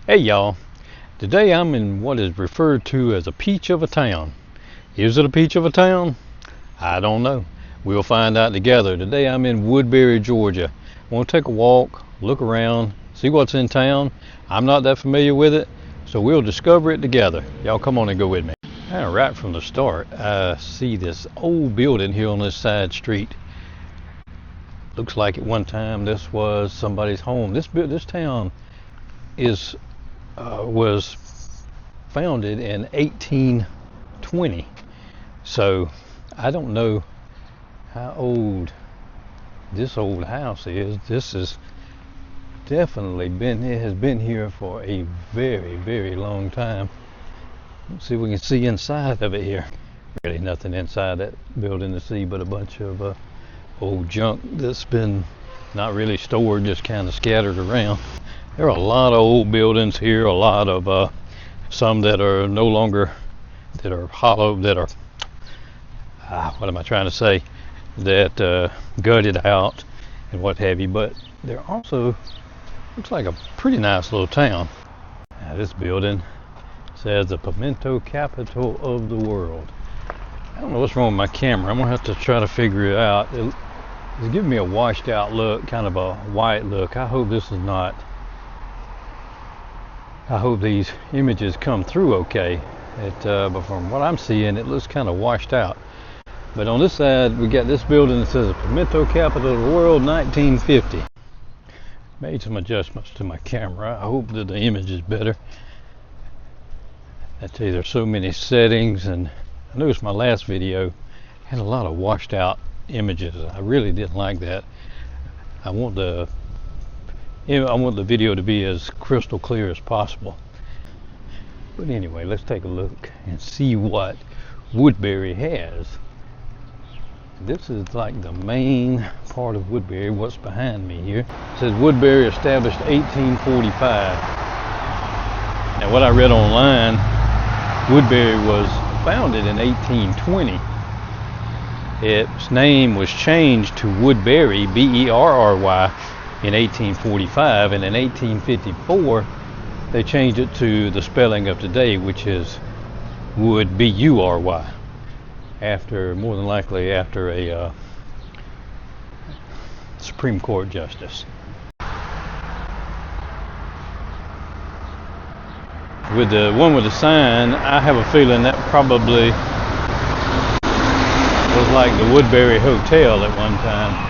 Hey y'all, today I'm in what is referred to as a peach of a town. Is it a peach of a town? I don't know. We'll find out together. Today I'm in Woodbury, Georgia. I want to take a walk, look around, see what's in town. I'm not that familiar with it, so we'll discover it together. Y'all come on and go with me. Right from the start, I see this old building here on this side street. Looks like at one time this was somebody's home. This town was founded in 1820, so I don't know how old this old house is. This has definitely been here for a very, very long time. Let's see if we can see inside of it here. Really nothing inside that building to see but a bunch of old junk that's been not really stored, just kind of scattered around. There are a lot of old buildings here, a lot of some that are no longer, that are hollow, that are, what am I trying to say, that gutted out and what have you, but there also looks like a pretty nice little town. Now this building says the pimento capital of the world. I don't know what's wrong with my camera. I'm gonna have to try to figure it out. It's giving me a washed out look, kind of a white look. I hope this is not, I hope these images come through okay. But from what I'm seeing, it looks kind of washed out. But on this side, we got this building that says the pimento capital of the world, 1950. Made some adjustments to my camera. I hope that the image is better. I tell you, there's so many settings, and I noticed my last video had a lot of washed out images. I really didn't like that. I want the video to be as crystal clear as possible. But anyway, let's take a look and see what Woodbury has. This is like the main part of Woodbury, what's behind me here. It says Woodbury established 1845. Now what I read online, Woodbury was founded in 1820. Its name was changed to Woodbury, B-E-R-R-Y, in 1845, and in 1854 they changed it to the spelling of today, which is Wood, B-U-R-Y, after, more than likely after a Supreme Court justice. With the one with the sign, I have a feeling that probably was like the Woodbury Hotel at one time.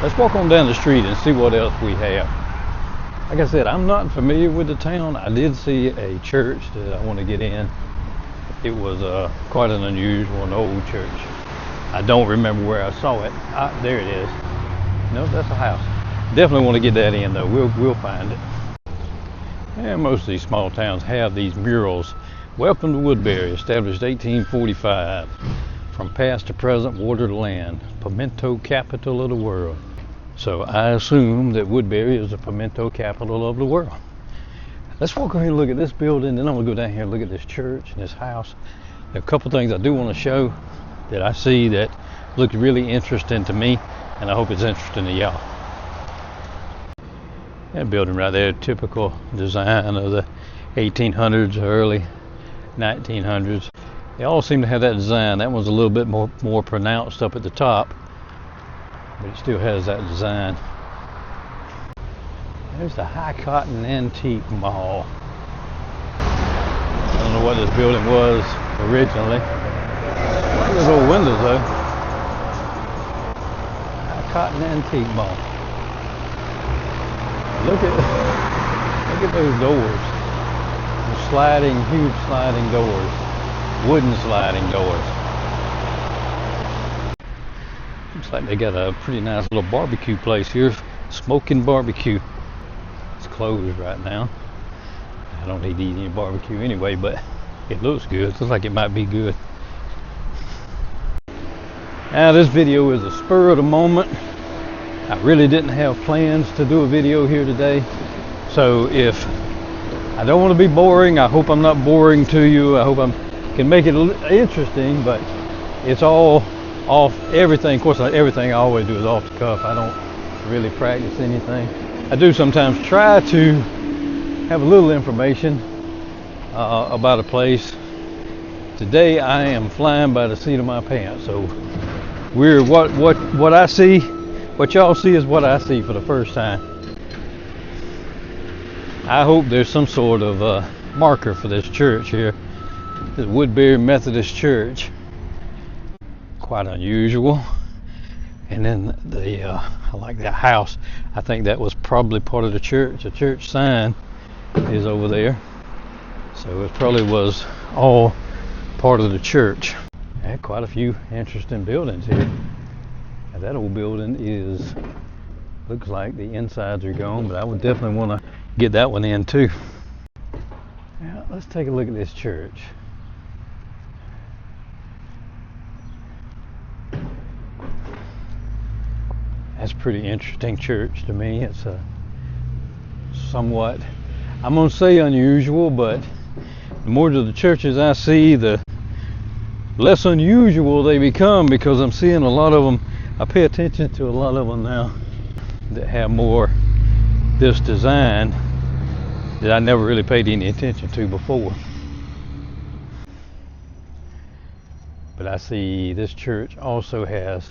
Let's walk on down the street and see what else we have. Like I said, I'm not familiar with the town. I did see a church that I want to get in. It was quite an unusual and old church. I don't remember where I saw it. There it is. No, that's a house. Definitely want to get that in though. We'll find it. And most of these small towns have these murals. Welcome to Woodbury, established 1845. From past to present, water to land, pimento capital of the world. So I assume that Woodbury is the pimento capital of the world. Let's walk over here and look at this building, then I'm gonna go down here and look at this church and this house. There are a couple things I do want to show that I see that look really interesting to me, and I hope it's interesting to y'all. That building right there, typical design of the 1800s, early 1900s. They all seem to have that design. That one's a little bit more pronounced up at the top, but it still has that design. There's the High Cotton Antique Mall. I don't know what this building was originally. Look at those old windows though. High Cotton Antique Mall. Look at those doors. The sliding, huge sliding doors. Wooden sliding doors. Looks like they got a pretty nice little barbecue place here. Smoking barbecue. It's closed right now. I don't need to eat any barbecue anyway, but it looks good. It looks like it might be good. Now this video is a spur of the moment. I really didn't have plans to do a video here today. So if I don't want to be boring, I hope I'm not boring to you. I hope I can make it interesting, but it's all off everything. Of course, everything I always do is off the cuff. I don't really practice anything. I do sometimes try to have a little information about a place. Today I am flying by the seat of my pants. So we're what I see, what y'all see is what I see for the first time. I hope there's some sort of marker for this church here. This Woodbury Methodist Church. Quite unusual. And then I like that house. I think that was probably part of the church. The church sign is over there. So it probably was all part of the church. Had quite a few interesting buildings here. Now that old building looks like the insides are gone, but I would definitely want to get that one in too. Now let's take a look at this church. That's a pretty interesting church to me. It's a somewhat, I'm going to say unusual, but the more of the churches I see, the less unusual they become, because I'm seeing a lot of them. I pay attention to a lot of them now that have more this design that I never really paid any attention to before. But I see this church also has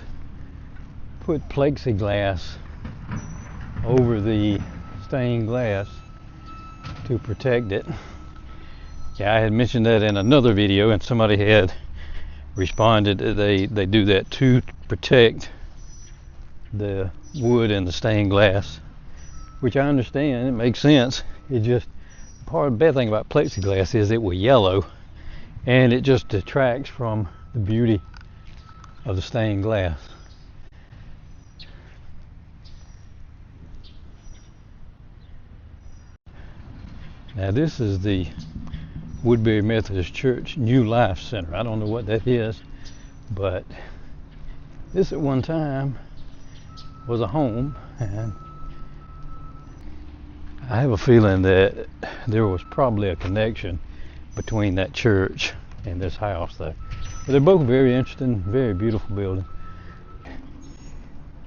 put plexiglass over the stained glass to protect it. Yeah, I had mentioned that in another video, and somebody had responded that they do that to protect the wood and the stained glass, which I understand. It makes sense. It just, part of the bad thing about plexiglass is it will yellow, and it just detracts from the beauty of the stained glass. Now this is the Woodbury Methodist Church New Life Center. I don't know what that is, but this at one time was a home, and I have a feeling that there was probably a connection between that church and this house though. But they're both very interesting, very beautiful building.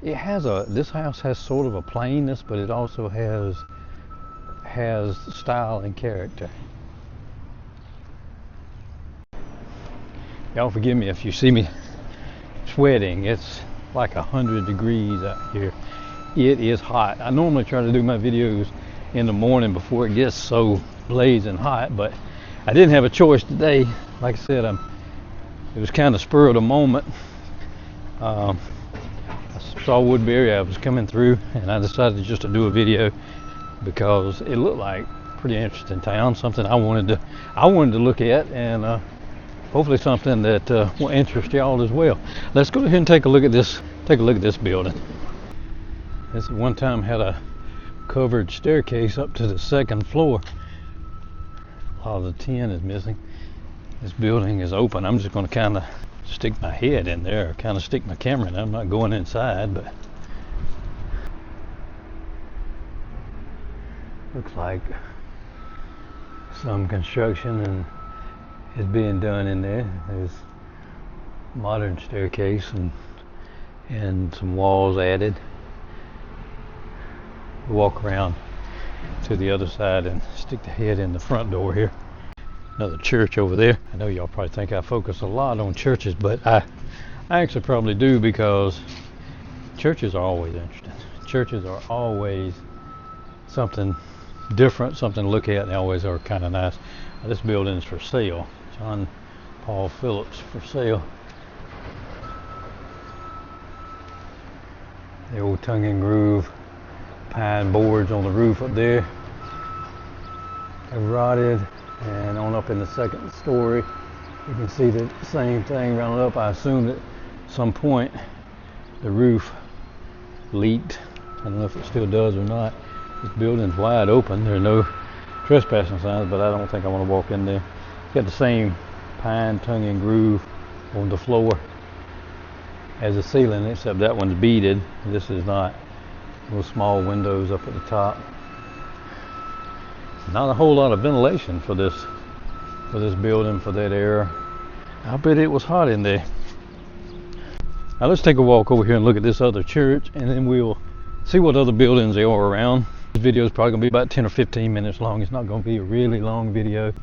This house has sort of a plainness, but it also has style and character. Y'all forgive me if you see me sweating. It's like 100 degrees out here. It is hot. I normally try to do my videos in the morning before it gets so blazing hot, but I didn't have a choice today. Like I said, it was kind of spur of the moment. I saw Woodbury, I was coming through, and I decided just to do a video because it looked like a pretty interesting town, something I wanted to look at, and hopefully something that will interest y'all as well. Let's go ahead and take a look at this building. This one time had a covered staircase up to the second floor. A lot of the tin is missing. This building is open. I'm just going to kind of stick my head in there, or kind of stick my camera in. I'm not going inside, but looks like some construction is being done in there. There's modern staircase and some walls added. We'll walk around to the other side and stick the head in the front door here. Another church over there. I know y'all probably think I focus a lot on churches, but I actually probably do, because churches are always interesting. Churches are always something different, something to look at. They always are kind of nice. This building is for sale. John Paul Phillips for sale. The old tongue and groove pine boards on the roof up there. They're rotted, and on up in the second story you can see the same thing rounded up. I assume that at some point the roof leaked. I don't know if it still does or not. This building's wide open. There are no trespassing signs, but I don't think I want to walk in there. It's got the same pine tongue and groove on the floor as the ceiling, except that one's beaded. This is not. Little small windows up at the top. Not a whole lot of ventilation for this building, for that area. I bet it was hot in there. Now let's take a walk over here and look at this other church, and then we'll see what other buildings there are around. This video is probably going to be about 10 or 15 minutes long. It's not going to be a really long video.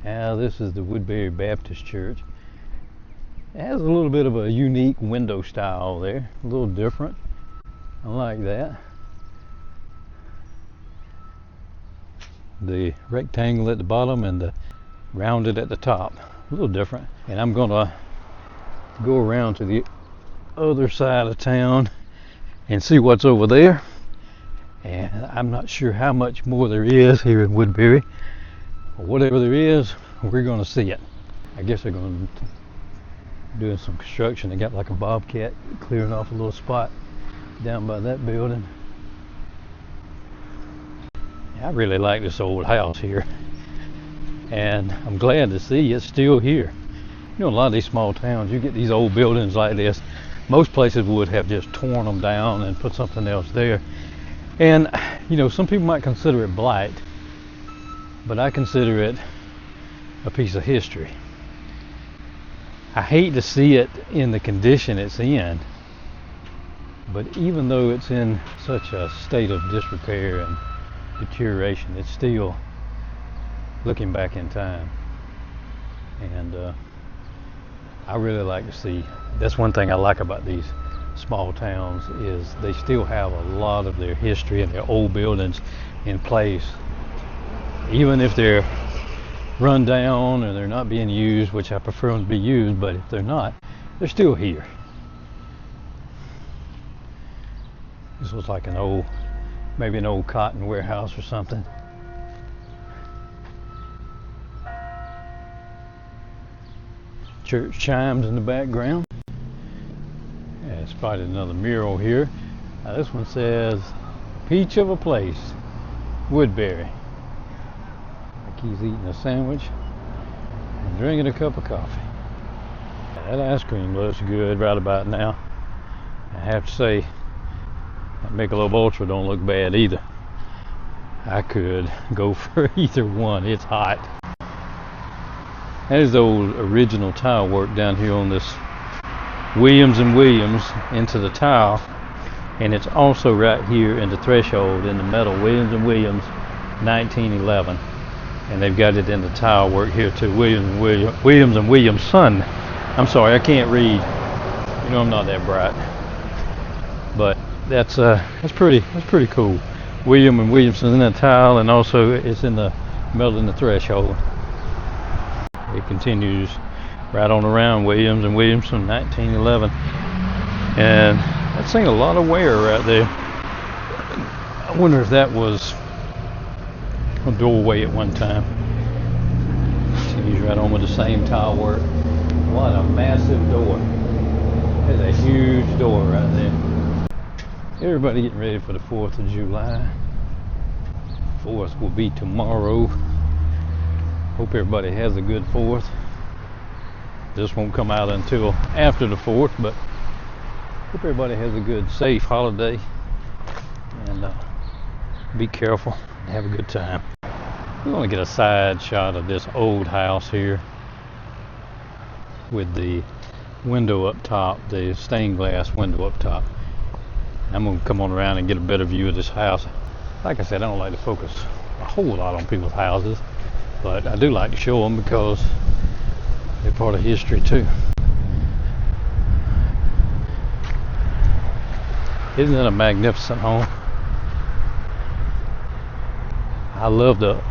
Now this is the Woodbury Baptist Church. It has a little bit of a unique window style there, a little different. I like that. The rectangle at the bottom and the rounded at the top, a little different. And I'm going to go around to the other side of town and see what's over there. And I'm not sure how much more there is here in Woodbury. Whatever there is, we're going to see it. I guess they're going to doing some construction. They got like a bobcat clearing off a little spot down by that building. I really like this old house here, and I'm glad to see it's still here. You know, a lot of these small towns, you get these old buildings like this. Most places would have just torn them down and put something else there. And you know, some people might consider it blight, but I consider it a piece of history. I hate to see it in the condition it's in, but even though it's in such a state of disrepair and deterioration, it's still looking back in time. And I really like to see, that's one thing I like about these small towns, is they still have a lot of their history and their old buildings in place, even if they're run down or they're not being used, which I prefer them to be used, but if they're not, they're still here. This was like an old, maybe an old cotton warehouse or something. Church chimes in the background. I spotted another mural here. Now this one says, "Peach of a place, Woodbury." Like he's eating a sandwich and drinking a cup of coffee. That ice cream looks good right about now. I have to say, that Michelob Ultra don't look bad either. I could go for either one. It's hot. There's the old original tile work down here on this Williams and Williams into the tile, and it's also right here in the threshold in the metal, Williams and Williams 1911, and they've got it in the tile work here too, Williams and Williams son. I'm sorry, I can't read. You know, I'm not that bright, but that's pretty cool. William and Williamson in the tile, and also it's in the metal in the threshold. It continues right on around Williams and Williamson 1911, and that's seen a lot of wear right there. I wonder if that was a doorway at one time. Continues right on with the same tile work. What a massive door. There's a huge door right there. Everybody getting ready for the 4th of July. 4th will be tomorrow. Hope everybody has a good 4th. This won't come out until after the 4th, but hope everybody has a good, safe holiday, and be careful and have a good time. We're going to get a side shot of this old house here with the window up top, the stained glass window up top. I'm going to come on around and get a better view of this house. Like I said, I don't like to focus a whole lot on people's houses, but I do like to show them because they're part of history too. Isn't it a magnificent home? I love the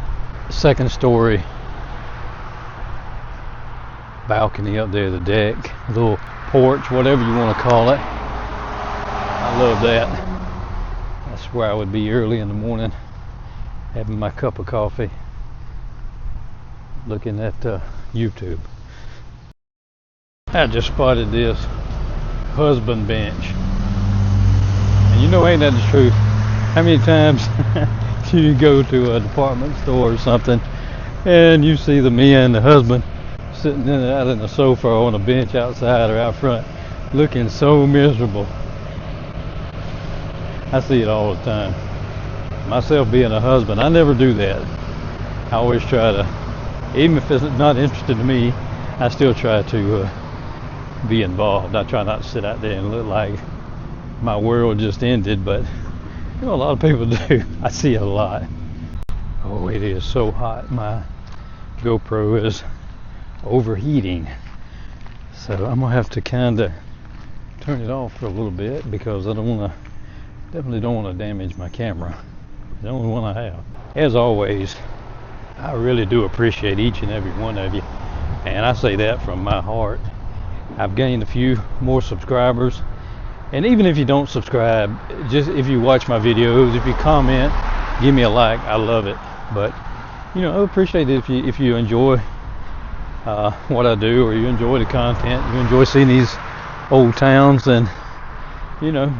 second story balcony up there, the deck, little porch, whatever you want to call it. I love that. That's where I would be early in the morning, having my cup of coffee, looking at YouTube. I just spotted this husband bench, and you know, ain't that the truth? How many times you go to a department store or something and you see the men, the husband, sitting out in the sofa or on a bench outside or out front looking so miserable? I see it all the time. Myself being a husband, I never do that. I always try to, even if it's not interested to me, I still try to be involved. I try not to sit out there and look like my world just ended, but You know, a lot of people do. I see it a lot. Oh, it is so hot. My GoPro is overheating. So I'm gonna have to kind of turn it off for a little bit because I definitely don't want to damage my camera. The only one I have. As always, I really do appreciate each and every one of you. And I say that from my heart. I've gained a few more subscribers. And even if you don't subscribe, just if you watch my videos, if you comment, give me a like, I love it. But you know, I appreciate it if you enjoy what I do, or you enjoy the content, you enjoy seeing these old towns, and you know,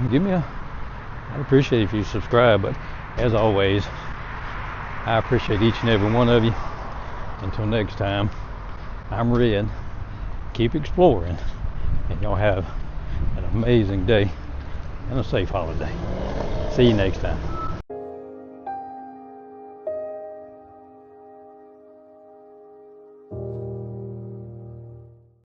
I'd appreciate if you subscribe. But as always, I appreciate each and every one of you. Until next time, I'm Red. Keep exploring, and y'all have an amazing day and a safe holiday. See you next time.